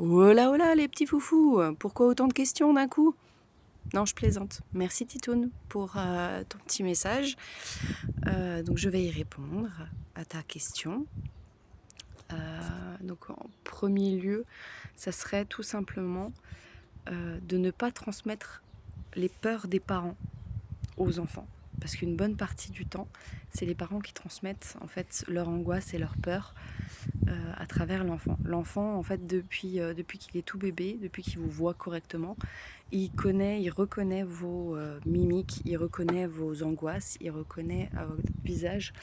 Oh là, les petits foufous, pourquoi autant de questions d'un coup? Non, je plaisante. Merci Titoune pour ton petit message. Donc je vais y répondre à ta question. Donc en premier lieu, ça serait tout simplement de ne pas transmettre les peurs des parents aux enfants. Parce qu'une bonne partie du temps, c'est les parents qui transmettent en fait leur angoisse et leur peur à travers l'enfant. L'enfant, en fait, depuis qu'il est tout bébé, depuis qu'il vous voit correctement, il reconnaît vos mimiques, il reconnaît vos angoisses, il reconnaît à votre visage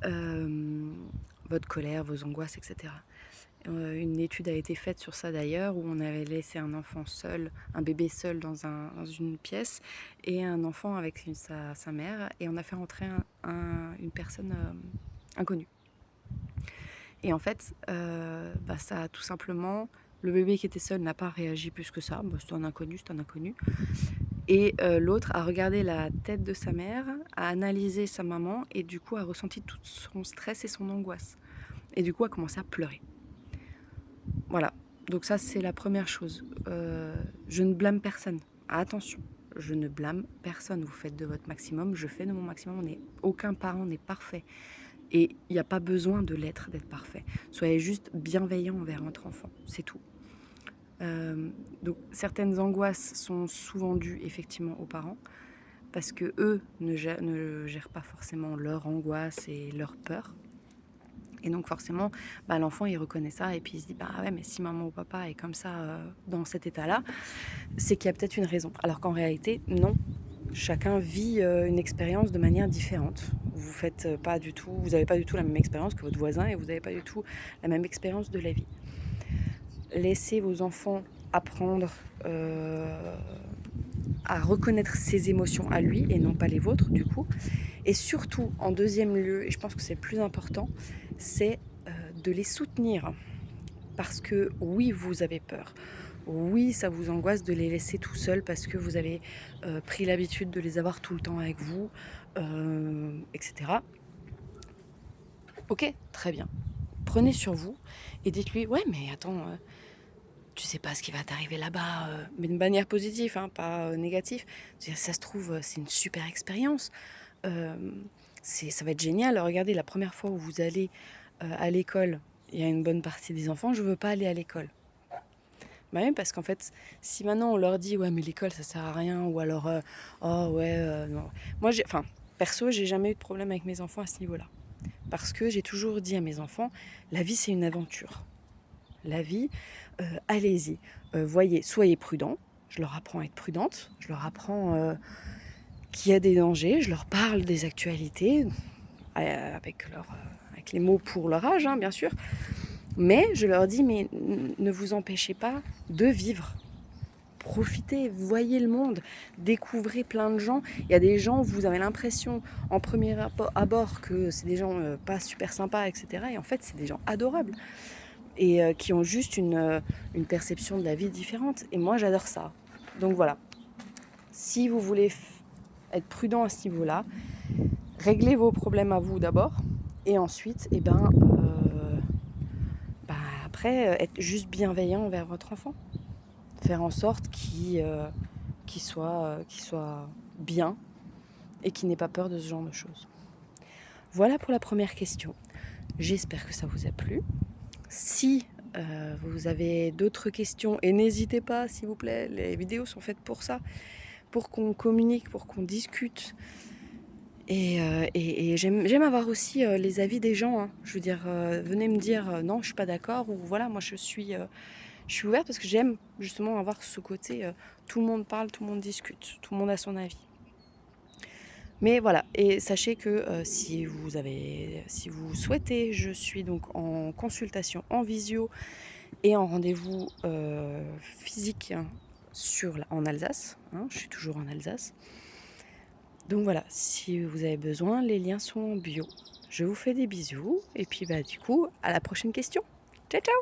votre colère, vos angoisses, etc. Une étude a été faite sur ça d'ailleurs, où on avait laissé un enfant seul, un bébé seul dans une pièce, et un enfant avec sa mère, et on a fait rentrer une personne inconnue. Et en fait, ça a tout simplement, le bébé qui était seul n'a pas réagi plus que ça, c'est un inconnu, c'est un inconnu. Et l'autre a regardé la tête de sa mère, a analysé sa maman, et du coup a ressenti tout son stress et son angoisse. Et du coup a commencé à pleurer. Voilà, donc ça c'est la première chose. Je ne blâme personne. Attention, je ne blâme personne. Vous faites de votre maximum, je fais de mon maximum. Aucun parent n'est parfait. Et il n'y a pas besoin de l'être, d'être parfait. Soyez juste bienveillant envers votre enfant, c'est tout. Donc certaines angoisses sont souvent dues effectivement aux parents, parce que eux ne gèrent pas forcément leur angoisse et leur peur. Et donc forcément, l'enfant il reconnaît ça et puis il se dit ouais, mais si maman ou papa est comme ça dans cet état-là, c'est qu'il y a peut-être une raison. Alors qu'en réalité, non. Chacun vit une expérience de manière différente. Vous n'avez pas du tout la même expérience que votre voisin et vous n'avez pas du tout la même expérience de la vie. Laissez vos enfants apprendre à reconnaître ses émotions à lui et non pas les vôtres du coup. Et surtout, en deuxième lieu, et je pense que c'est le plus important, c'est de les soutenir. Parce que oui, vous avez peur. Oui, ça vous angoisse de les laisser tout seuls parce que vous avez pris l'habitude de les avoir tout le temps avec vous, etc. Ok, très bien. Prenez sur vous et dites-lui, ouais, mais attends, tu sais pas ce qui va t'arriver là-bas, mais de manière positive, hein, pas négative. Ça se trouve, c'est une super expérience. Ça va être génial. Regardez, la première fois où vous allez à l'école, il y a une bonne partie des enfants, je veux pas aller à l'école. Oui, parce qu'en fait, si maintenant on leur dit ouais mais l'école ça sert à rien, ou alors oh ouais non. Moi perso j'ai jamais eu de problème avec mes enfants à ce niveau-là. Parce que j'ai toujours dit à mes enfants, la vie c'est une aventure. La vie, allez-y. Voyez, soyez prudents. Je leur apprends à être prudente. Je leur apprends qu'il y a des dangers. Je leur parle des actualités avec les mots pour leur âge, hein, bien sûr. Mais je leur dis, mais ne vous empêchez pas de vivre. Profitez, voyez le monde, découvrez plein de gens. Il y a des gens, vous avez l'impression en premier abord que c'est des gens pas super sympas, etc. Et en fait, c'est des gens adorables et qui ont juste une perception de la vie différente. Et moi, j'adore ça. Donc voilà, si vous voulez être prudent à ce niveau-là, réglez vos problèmes à vous d'abord, et ensuite, après, être juste bienveillant envers votre enfant. Faire en sorte qu'il soit bien et qu'il n'ait pas peur de ce genre de choses. Voilà pour la première question. J'espère que ça vous a plu. Si vous avez d'autres questions, et n'hésitez pas s'il vous plaît, les vidéos sont faites pour ça, pour qu'on communique, pour qu'on discute. Et j'aime avoir aussi les avis des gens, hein. Je veux dire, venez me dire non, je suis pas d'accord, ou voilà, moi je suis ouverte parce que j'aime justement avoir ce côté tout le monde parle, tout le monde discute, tout le monde a son avis. Mais voilà, et sachez que si vous souhaitez, je suis donc en consultation en visio et en rendez-vous physique, hein, en Alsace, hein, je suis toujours en Alsace. Donc voilà, si vous avez besoin, les liens sont en bio. Je vous fais des bisous et puis du coup, à la prochaine question. Ciao ciao!